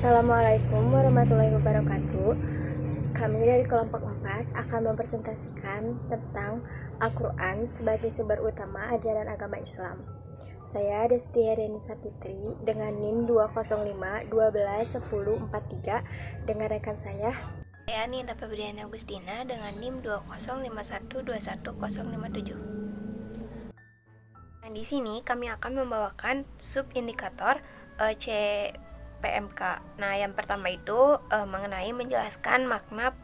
Assalamualaikum warahmatullahi wabarakatuh. Kami dari kelompok 4 akan mempresentasikan tentang Al-Quran sebagai sumber utama ajaran agama Islam. Saya Destia Renisa Fitri dengan NIM 205121043 dengan rekan saya Ninda Febriana Agustina dengan NIM 20512121057. Nah, di sini kami akan membawakan subindikator CPMK. Nah, yang pertama itu mengenai menjelaskan makna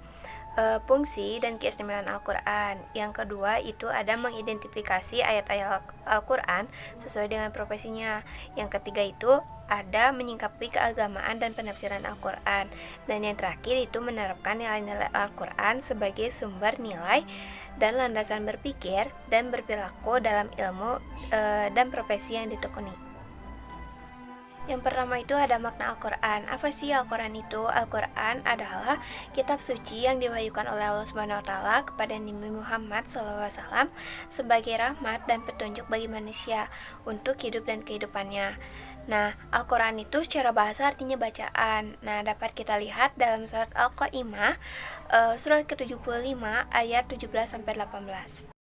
fungsi dan keistimewaan Al-Quran. Yang kedua itu ada mengidentifikasi ayat-ayat Al-Quran sesuai dengan profesinya. Yang ketiga itu ada menyingkapi keagamaan dan penafsiran Al-Quran. Dan yang terakhir itu menerapkan nilai-nilai Al-Quran sebagai sumber nilai dan landasan berpikir dan berperilaku dalam ilmu dan profesi yang ditekuni. Yang pertama itu ada makna Al-Quran. Apa sih Al-Quran itu? Al-Quran adalah kitab suci yang diwahyukan oleh Allah Subhanahu wa taala kepada Nabi Muhammad SAW sebagai rahmat dan petunjuk bagi manusia untuk hidup dan kehidupannya. Nah, Al-Quran itu secara bahasa artinya bacaan. Nah, dapat kita lihat dalam surat Al-Qa'imah surat ke-75 ayat 17-18.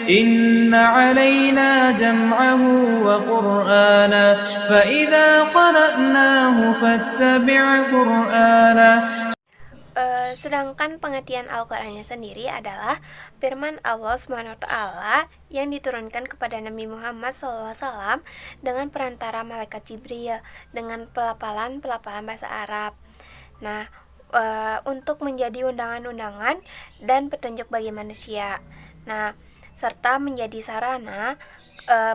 Inna 'alaina jam'ahu wa qur'ana fa idza qara'nahu fattabi' qur'ana. Sedangkan pengertian Al-Qurannya sendiri adalah firman Allah SWT yang diturunkan kepada Nabi Muhammad SAW dengan perantara malaikat Jibril dengan pelafalan bahasa Arab. Nah, untuk menjadi undangan-undangan dan petunjuk bagi manusia. Nah, serta menjadi sarana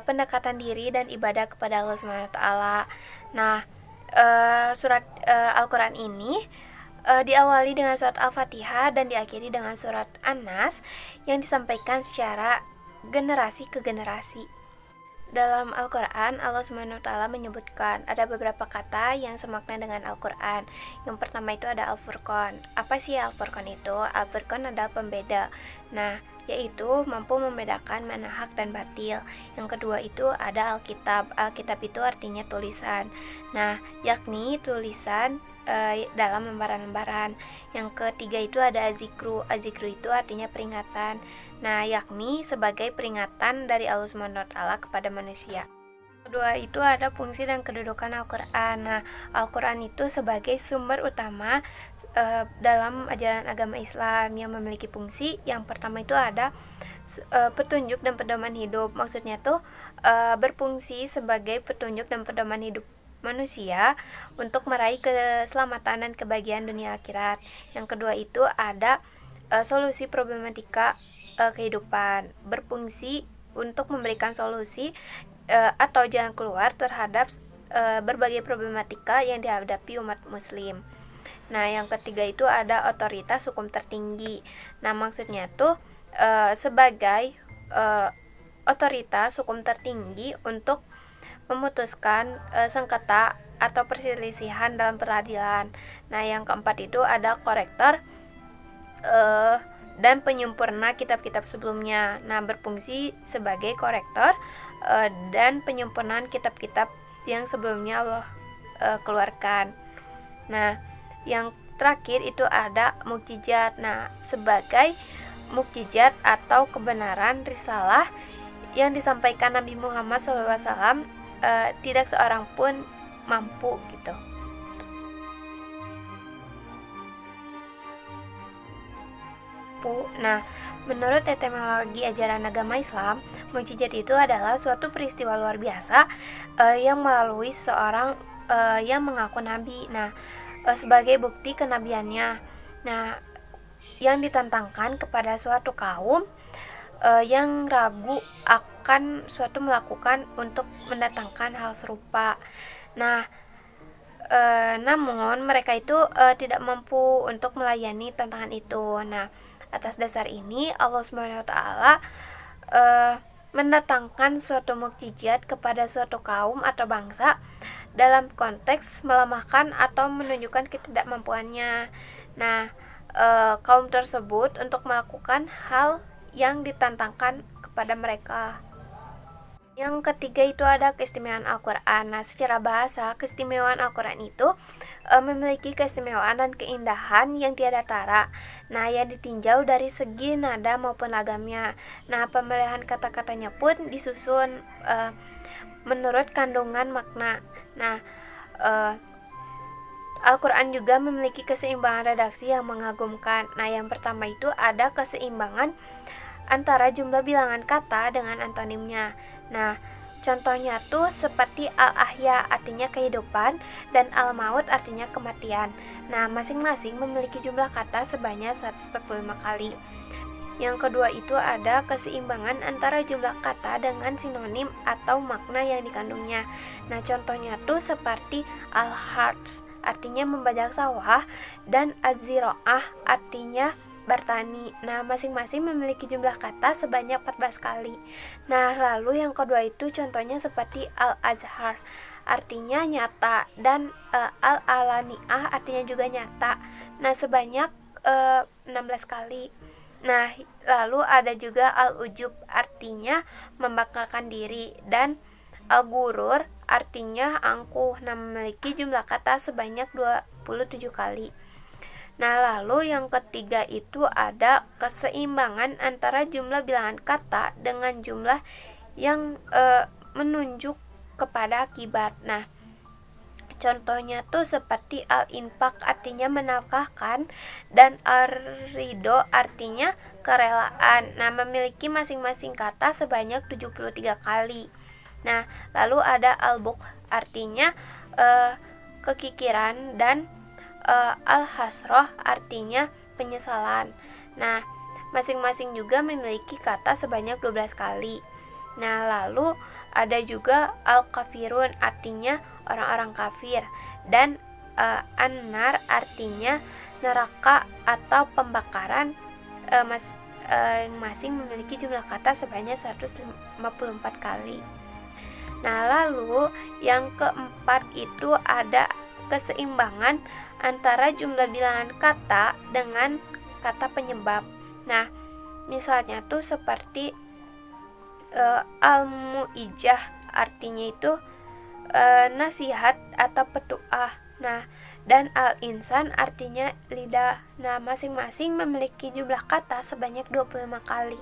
pendekatan diri dan ibadah kepada Allah SWT. Nah, surat Al-Quran ini diawali dengan surat Al-Fatihah dan diakhiri dengan surat An-Nas yang disampaikan secara generasi ke generasi. Dalam Al-Quran, Allah SWT menyebutkan ada beberapa kata yang semakna dengan Al-Quran. Yang pertama itu ada Al-Furqan. Apa sih Al-Furqan itu? Al-Furqan adalah pembeda. Nah, yaitu mampu membedakan mana hak dan batil. Yang kedua itu ada Alkitab. Alkitab itu artinya tulisan. Nah, yakni tulisan dalam lembaran-lembaran. Yang ketiga itu ada Azikru. Azikru itu artinya peringatan. Nah, yakni sebagai peringatan dari Allah SWT kepada manusia. Kedua itu ada fungsi dan kedudukan Al-Quran. Nah, Al-Quran itu sebagai sumber utama dalam ajaran agama Islam yang memiliki fungsi. Yang pertama itu ada petunjuk dan pedoman hidup. Maksudnya tuh berfungsi sebagai petunjuk dan pedoman hidup manusia untuk meraih keselamatan dan kebahagiaan dunia akhirat. Yang kedua itu ada solusi problematika kehidupan, berfungsi untuk memberikan solusi atau jalan keluar terhadap berbagai problematika yang dihadapi umat muslim. Nah, yang ketiga itu ada otoritas hukum tertinggi. Nah, maksudnya tuh sebagai otoritas hukum tertinggi untuk memutuskan sengketa atau perselisihan dalam peradilan. Nah, yang keempat itu ada korektor dan penyempurna kitab-kitab sebelumnya. Nah, berfungsi sebagai korektor dan penyempurnaan kitab-kitab yang sebelumnya Allah keluarkan. Nah, yang terakhir itu ada mukjizat. Nah, sebagai mukjizat atau kebenaran risalah yang disampaikan Nabi Muhammad SAW, tidak seorang pun mampu gitu. Nah, menurut etimologi ajaran agama Islam, mukjizat itu adalah suatu peristiwa luar biasa yang melalui seseorang yang mengaku nabi. Nah, sebagai bukti kenabiannya. Nah, yang ditantangkan kepada suatu kaum yang ragu akan suatu melakukan untuk mendatangkan hal serupa. Nah, namun mereka itu tidak mampu untuk melayani tantangan itu. Nah, atas dasar ini Allah Subhanahu wa taala mendatangkan suatu mukjizat kepada suatu kaum atau bangsa dalam konteks melemahkan atau menunjukkan ketidakmampuannya. Nah, kaum tersebut untuk melakukan hal yang ditantangkan kepada mereka. Yang ketiga itu ada keistimewaan Al-Quran. Nah, secara bahasa, keistimewaan Al-Quran itu memiliki keistimewaan dan keindahan yang tiada tara. Nah, yang ditinjau dari segi nada maupun lagamnya. Nah, pemilihan kata-katanya pun disusun menurut kandungan makna. Nah, Al-Quran juga memiliki keseimbangan redaksi yang mengagumkan. Nah, yang pertama itu ada keseimbangan antara jumlah bilangan kata dengan antonimnya. Nah, contohnya tuh seperti al-ahya artinya kehidupan dan al-maut artinya kematian. Nah, masing-masing memiliki jumlah kata sebanyak 145 kali. Yang kedua itu ada keseimbangan antara jumlah kata dengan sinonim atau makna yang dikandungnya. Nah, contohnya tuh seperti al-harts artinya membajak sawah dan az-ziraah artinya bertani. Nah, masing-masing memiliki jumlah kata sebanyak 14 kali. Nah, lalu yang kedua itu contohnya seperti al-azhar artinya nyata dan al-alaniah artinya juga nyata. Nah, sebanyak 16 kali. Nah, lalu ada juga al-ujub artinya membanggakan diri dan al-gurur artinya angkuh. Nah, memiliki jumlah kata sebanyak 27 kali. Nah, lalu yang ketiga itu ada keseimbangan antara jumlah bilangan kata dengan jumlah yang menunjuk kepada akibat. Nah, contohnya tuh seperti al-infaq artinya menafkahkan dan al-ridho artinya kerelaan. Nah, memiliki masing-masing kata sebanyak 73 kali. Nah, lalu ada al-bukh artinya kekikiran dan al-hasroh artinya penyesalan. Nah, masing-masing juga memiliki kata sebanyak 12 kali. Nah, lalu ada juga al-kafirun artinya orang-orang kafir dan an-nar artinya neraka atau pembakaran. Masing-masing memiliki jumlah kata sebanyak 154 kali. Nah, lalu yang keempat itu ada keseimbangan antara jumlah bilangan kata dengan kata penyebab. Nah, misalnya tuh seperti al-mu'ijah artinya itu nasihat atau petuah. Nah, dan al-insan artinya lidah. Nah, masing-masing memiliki jumlah kata sebanyak 25 kali.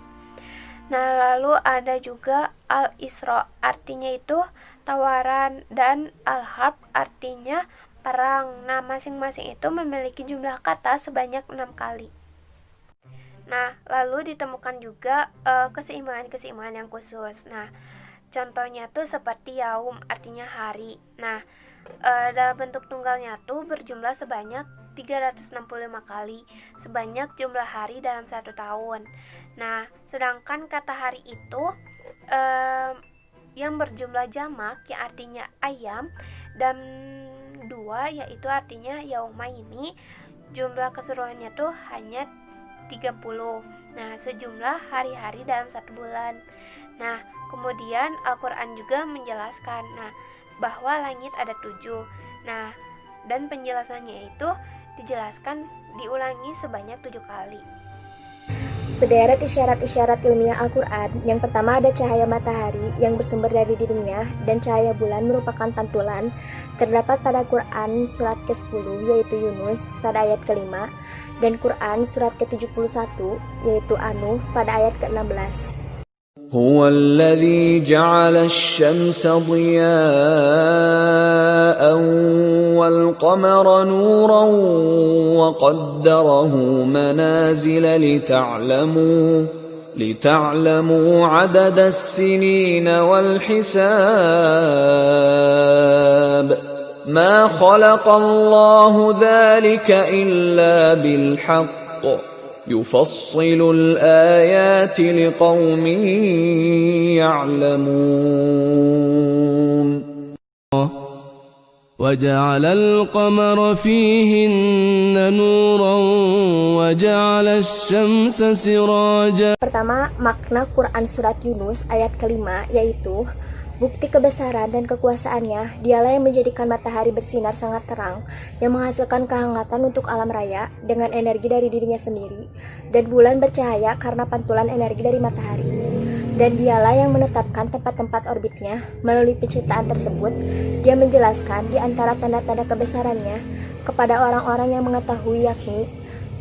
Nah, lalu ada juga al-isra artinya itu tawaran dan al-harb artinya perang. Nah, masing-masing itu memiliki jumlah kata sebanyak 6 kali. Nah, lalu ditemukan juga keseimbangan-keseimbangan yang khusus. Nah, contohnya tuh seperti yaum artinya hari. Nah, dalam bentuk tunggalnya tuh berjumlah sebanyak 365 kali, sebanyak jumlah hari dalam 1 tahun. Nah, sedangkan kata hari itu yang berjumlah jamak yang artinya ayam dan 2 yaitu artinya yaumaini, jumlah keseluruhannya tuh hanya 30. Nah, sejumlah hari-hari dalam 1 bulan. Nah, kemudian Al-Quran juga menjelaskan bahwa langit ada 7. Nah, dan penjelasannya itu dijelaskan diulangi sebanyak 7 kali. Sederet isyarat-isyarat ilmiah Al-Quran. Yang pertama ada cahaya matahari yang bersumber dari dirinya dan cahaya bulan merupakan pantulan. Terdapat pada Quran surat ke-10 yaitu Yunus pada ayat ke-5 dan Quran surat ke-71 yaitu An-Nuh pada ayat ke-16. هو الذي جعل الشمس ضياء والقمر نورا وقدره منازل لتعلموا عدد السنين والحساب ما خلق الله ذلك إلا بالحق يفصل الآيات لقوم يعلمون وجعل القمر فيهن نورا وجعل الشمس سراجا. Pertama, makna Quran surat Yunus ayat ke-5 yaitu bukti kebesaran dan kekuasaannya, dialah yang menjadikan matahari bersinar sangat terang, yang menghasilkan kehangatan untuk alam raya dengan energi dari dirinya sendiri, dan bulan bercahaya karena pantulan energi dari matahari. Dan dialah yang menetapkan tempat-tempat orbitnya. Melalui penciptaan tersebut, dia menjelaskan di antara tanda-tanda kebesarannya kepada orang-orang yang mengetahui, yakni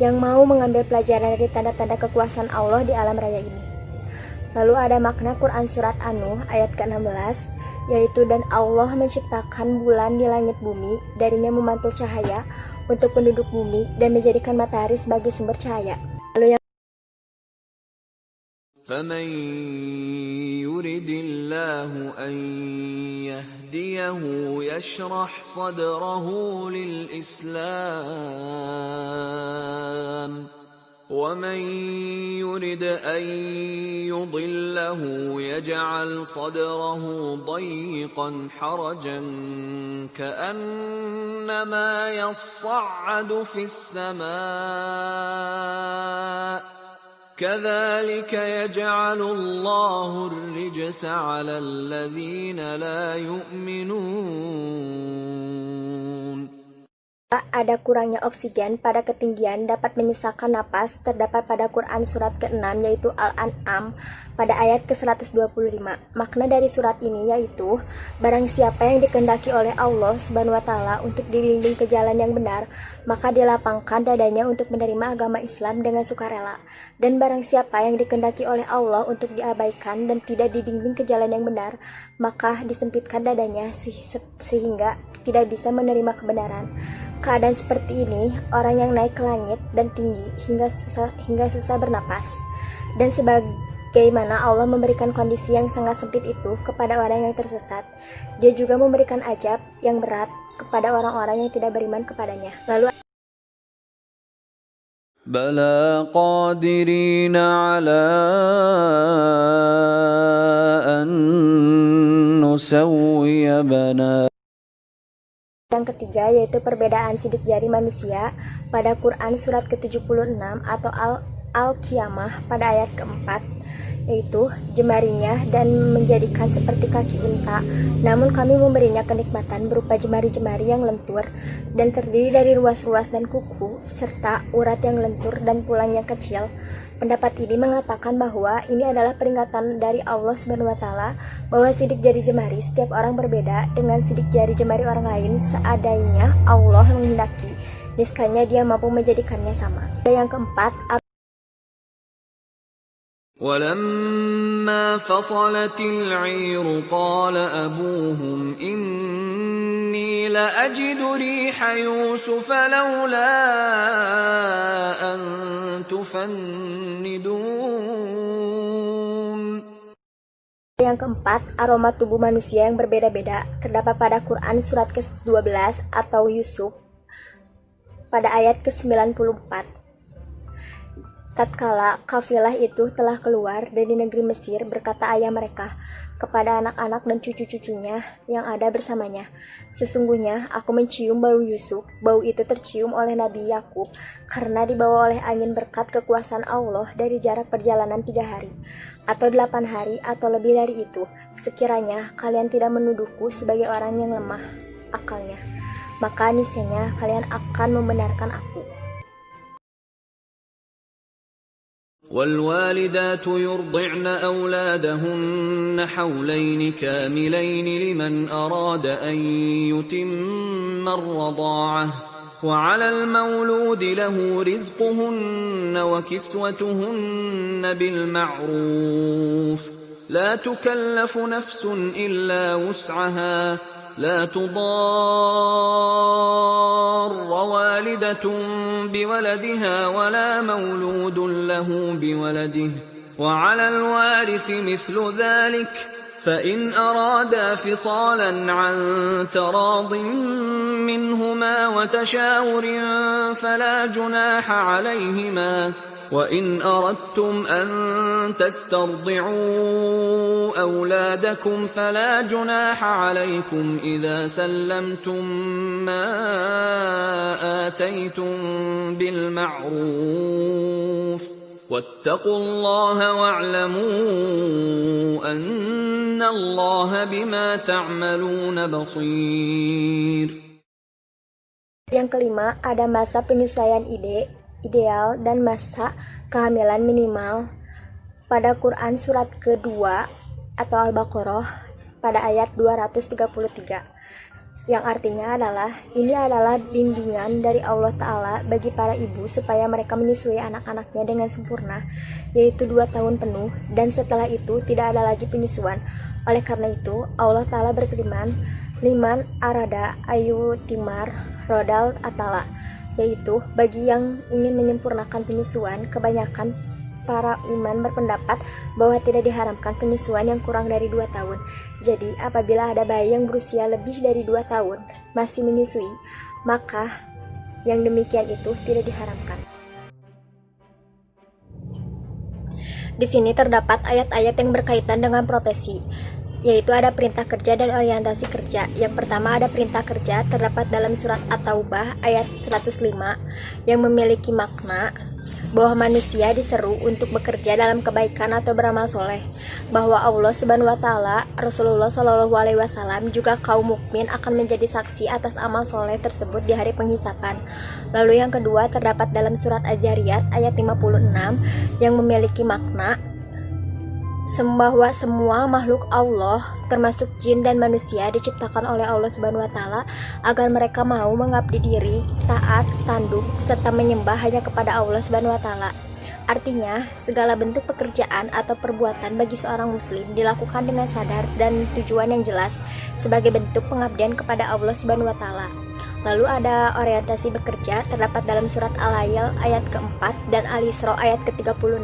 yang mau mengambil pelajaran dari tanda-tanda kekuasaan Allah di alam raya ini. Lalu ada makna Quran Surat An-Nuh ayat ke-16, yaitu dan Allah menciptakan bulan di langit bumi, darinya memantul cahaya untuk penduduk bumi dan menjadikan matahari sebagai sumber cahaya. Lalu yang فمن يرد الله أن يهديه يشرح صدره للإسلام ومن يرد أن يضله يجعل صدره ضيقا حرجا كأنما يصعد في السماء كذلك يجعل الله الرجس على الذين لا يؤمنون. ada kurangnya oksigen pada ketinggian dapat menyesakkan napas terdapat pada Quran surat ke-6 yaitu Al-An'am pada ayat ke-125. Makna dari surat ini yaitu barang siapa yang dikehendaki oleh Allah Subhanahu wa taala untuk dibimbing ke jalan yang benar, maka dilapangkan dadanya untuk menerima agama Islam dengan sukarela. Dan barang siapa yang dikehendaki oleh Allah untuk diabaikan dan tidak dibimbing ke jalan yang benar, maka disempitkan dadanya sehingga tidak bisa menerima kebenaran. Keadaan seperti ini, orang yang naik ke langit dan tinggi hingga susah bernapas. Dan sebagaimana Allah memberikan kondisi yang sangat sempit itu kepada orang yang tersesat, Dia juga memberikan azab yang berat kepada orang-orang yang tidak beriman kepadanya. Lalu بلى قادرين على أن نسوي بنات. yang ketiga yaitu perbedaan sidik jari manusia pada Quran surat ke-76 atau Al-Qiyamah pada ayat ke-4, yaitu jemarinya dan menjadikan seperti kaki unta, namun kami memberinya kenikmatan berupa jemari-jemari yang lentur dan terdiri dari ruas-ruas dan kuku serta urat yang lentur dan tulang yang kecil. Pendapat ini mengatakan bahwa ini adalah peringatan dari Allah Subhanahu wa taala bahwa sidik jari jemari setiap orang berbeda dengan sidik jari jemari orang lain seadanya Allah menghendaki. Niscaya Dia mampu menjadikannya sama. Yang keempat, ولما فصلت العير قال أبوهم إني لأجد ريح يوسف لولا أن تفندون. Yang keempat, aroma tubuh manusia yang berbeda-beda terdapat pada Quran surat ke-12 atau Yusuf pada ayat ke-94. Tatkala kafilah itu telah keluar dari negeri Mesir, berkata ayah mereka kepada anak-anak dan cucu-cucunya yang ada bersamanya, sesungguhnya aku mencium bau Yusuf. Bau itu tercium oleh Nabi Yakub karena dibawa oleh angin berkat kekuasaan Allah dari jarak perjalanan 3 hari atau 8 hari atau lebih dari itu. Sekiranya kalian tidak menuduhku sebagai orang yang lemah akalnya, maka niscaya kalian akan membenarkan aku. والوالدات يرضعن أولادهن حولين كاملين لمن أراد أن يتم الرضاعة وعلى المولود له رزقهن وكسوتهن بالمعروف لا تكلف نفس إلا وسعها لا تضار والدة بولدها ولا مولود له بولده وعلى الوارث مثل ذلك فإن أرادا فصالا عن تراض منهما وتشاور فلا جناح عليهما وإن أردتم أن تسترضعوا أولادكم فلا جناح عليكم إذا سلمتم ما آتيتم بالمعروف واتقوا الله واعلموا أن الله بما تعملون بصير. Yang kelima, ada masa penyusuan ideal dan masa kehamilan minimal pada Quran surat kedua atau Al-Baqarah pada ayat 233, yang artinya adalah ini adalah bimbingan dari Allah Ta'ala bagi para ibu supaya mereka menyusui anak-anaknya dengan sempurna, yaitu 2 tahun penuh, dan setelah itu tidak ada lagi penyusuan. Oleh karena itu Allah Ta'ala berfirman, liman arada ayu timar rodal atala, yaitu bagi yang ingin menyempurnakan penyusuan. Kebanyakan para iman berpendapat bahwa tidak diharamkan penyusuan yang kurang dari 2 tahun. Jadi apabila ada bayi yang berusia lebih dari 2 tahun masih menyusui, maka yang demikian itu tidak diharamkan. Di sini terdapat ayat-ayat yang berkaitan dengan profesi, yaitu ada perintah kerja dan orientasi kerja. Yang pertama ada perintah kerja, terdapat dalam surat At-Taubah ayat 105, yang memiliki makna bahwa manusia diseru untuk bekerja dalam kebaikan atau beramal soleh, bahwa Allah Subhanahu wa Ta'ala, Rasulullah Shallallahu Alaihi Wasallam, juga kaum mukmin akan menjadi saksi atas amal soleh tersebut di hari penghisapan. Lalu yang kedua terdapat dalam surat Az-Zariyat ayat 56, yang memiliki makna bahwa semua makhluk Allah termasuk jin dan manusia diciptakan oleh Allah Subhanahu wa Ta'ala agar mereka mau mengabdi diri, taat, tunduk, serta menyembah hanya kepada Allah Subhanahu wa Ta'ala. Artinya, segala bentuk pekerjaan atau perbuatan bagi seorang muslim dilakukan dengan sadar dan tujuan yang jelas sebagai bentuk pengabdian kepada Allah Subhanahu wa Ta'ala. Lalu ada orientasi bekerja, terdapat dalam surat Al-Lail ayat keempat dan Al-Isra ayat ke-36.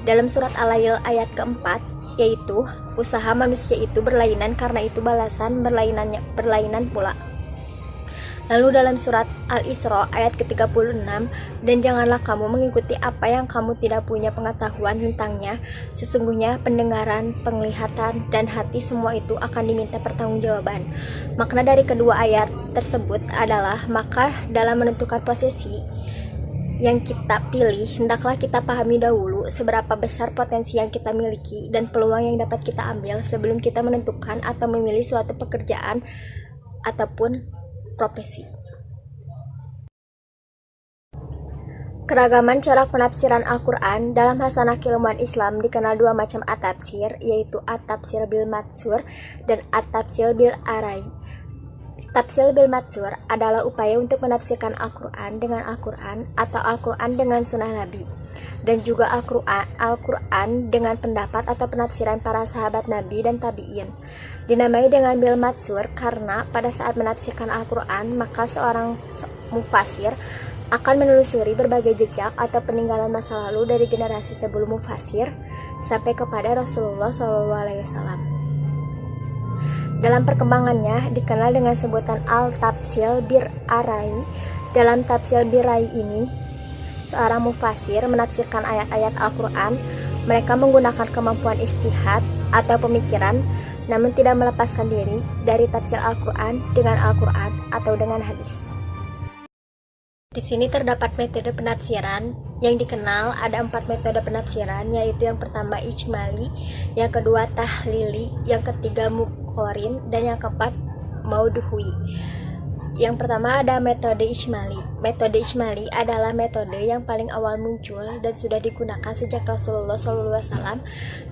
Dalam surat Al-Lail ayat keempat, yaitu usaha manusia itu berlainan, karena itu balasan berlainan pula. Lalu dalam surat Al-Isra ayat ke-36, dan janganlah kamu mengikuti apa yang kamu tidak punya pengetahuan tentangnya, sesungguhnya pendengaran, penglihatan, dan hati semua itu akan diminta pertanggungjawaban. Makna dari kedua ayat tersebut adalah, maka dalam menentukan posisi yang kita pilih, hendaklah kita pahami dahulu seberapa besar potensi yang kita miliki dan peluang yang dapat kita ambil sebelum kita menentukan atau memilih suatu pekerjaan ataupun profesi. Keragaman cara penafsiran Al-Quran dalam hasanah keilmuan Islam dikenal 2 macam at-tafsir, yaitu at-tafsir bil matsur dan at-tafsir bil arai. Tafsir bil matsur adalah upaya untuk menafsirkan Al-Quran dengan Al-Quran atau Al-Quran dengan sunnah Nabi, dan juga Al-Quran dengan pendapat atau penafsiran para sahabat Nabi dan tabi'in. Dinamai dengan bil matsur karena pada saat menafsirkan Al-Quran, maka seorang mufasir akan menelusuri berbagai jejak atau peninggalan masa lalu dari generasi sebelum mufasir sampai kepada Rasulullah SAW. Dalam perkembangannya dikenal dengan sebutan al-tafsil bir arai. Dalam tafsil bir arai ini, seorang mufasir menafsirkan ayat-ayat Al-Quran. Mereka menggunakan kemampuan istihad atau pemikiran, namun tidak melepaskan diri dari tafsir Al-Quran dengan Al-Quran atau dengan hadis. Di sini terdapat metode penafsiran yang dikenal, ada 4 metode penafsiran, yaitu yang pertama ijmali, yang kedua tahlili, yang ketiga muqorin, dan yang keempat maudhui. Yang pertama ada metode ijmali. Metode ijmali adalah metode yang paling awal muncul dan sudah digunakan sejak Rasulullah SAW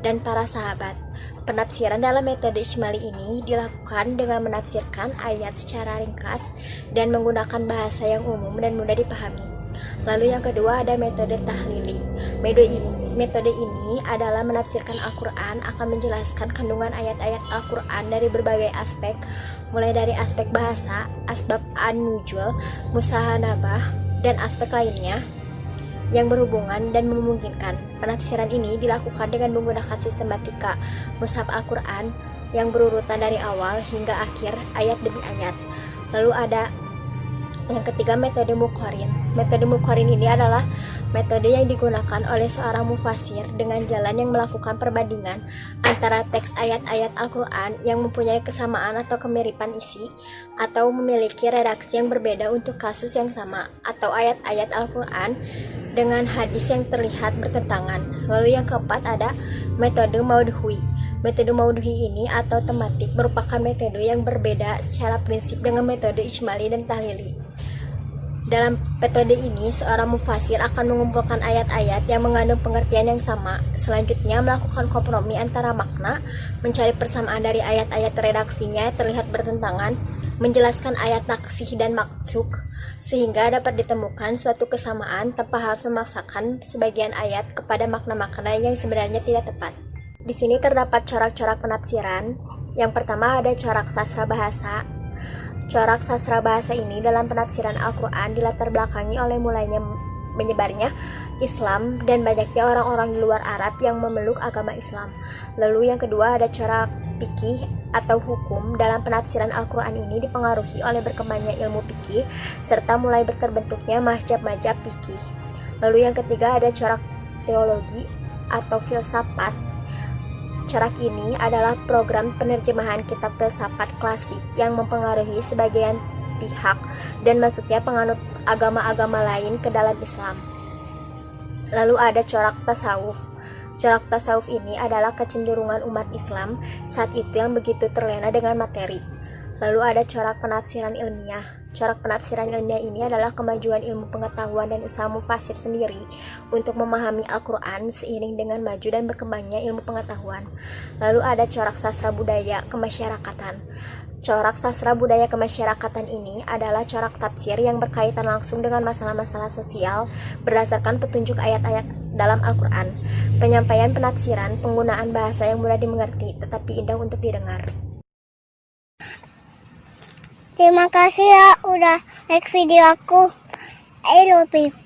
dan para sahabat. Penafsiran dalam metode ijmali ini dilakukan dengan menafsirkan ayat secara ringkas dan menggunakan bahasa yang umum dan mudah dipahami. Lalu yang kedua ada metode tahlili. Metode ini adalah menafsirkan Al-Quran, akan menjelaskan kandungan ayat-ayat Al-Quran dari berbagai aspek, mulai dari aspek bahasa, asbab an-nuzul, musahanabah, dan aspek lainnya yang berhubungan dan memungkinkan. Penafsiran ini dilakukan dengan menggunakan sistematika mushaf Al-Quran yang berurutan dari awal hingga akhir ayat demi ayat. Lalu ada yang ketiga metode muqorin. Metode muqorin ini adalah metode yang digunakan oleh seorang mufasir dengan jalan yang melakukan perbandingan antara teks ayat-ayat Al-Quran yang mempunyai kesamaan atau kemiripan isi atau memiliki redaksi yang berbeda untuk kasus yang sama, atau ayat-ayat Al-Quran dengan hadis yang terlihat bertentangan. Lalu yang keempat ada metode maudhui. Metode maudhui ini atau tematik merupakan metode yang berbeda secara prinsip dengan metode ijmali dan tahlili. Dalam metode ini, seorang mufasir akan mengumpulkan ayat-ayat yang mengandung pengertian yang sama, selanjutnya melakukan kompromi antara makna, mencari persamaan dari ayat-ayat redaksinya terlihat bertentangan, menjelaskan ayat naksih dan maksuk, sehingga dapat ditemukan suatu kesamaan tanpa harus memaksakan sebagian ayat kepada makna-makna yang sebenarnya tidak tepat. Di sini terdapat corak-corak penafsiran. Yang pertama ada corak sastra bahasa. Corak sastra bahasa ini dalam penafsiran Al-Quran dilatar belakangi oleh mulainya menyebarnya Islam dan banyaknya orang-orang di luar Arab yang memeluk agama Islam. Lalu yang kedua ada corak fikih atau hukum. Dalam penafsiran Al-Quran ini dipengaruhi oleh berkembangnya ilmu fikih serta mulai terbentuknya mazhab-mazhab fikih. Lalu yang ketiga ada corak teologi atau filsafat. Corak ini adalah program penerjemahan kitab filsafat klasik yang mempengaruhi sebagian pihak dan masuknya penganut agama-agama lain ke dalam Islam. Lalu ada corak tasawuf. Corak tasawuf ini adalah kecenderungan umat Islam saat itu yang begitu terlena dengan materi. Lalu ada corak penafsiran ilmiah. Corak penafsiran ilmiah ini adalah kemajuan ilmu pengetahuan dan usaha mufasir sendiri untuk memahami Al-Quran seiring dengan maju dan berkembangnya ilmu pengetahuan. Lalu ada corak sastra budaya kemasyarakatan. Corak sastra budaya kemasyarakatan ini adalah corak tafsir yang berkaitan langsung dengan masalah-masalah sosial berdasarkan petunjuk ayat-ayat dalam Al-Quran. Penyampaian penafsiran, penggunaan bahasa yang mudah dimengerti tetapi indah untuk didengar. Terima kasih ya udah like video aku. I love you.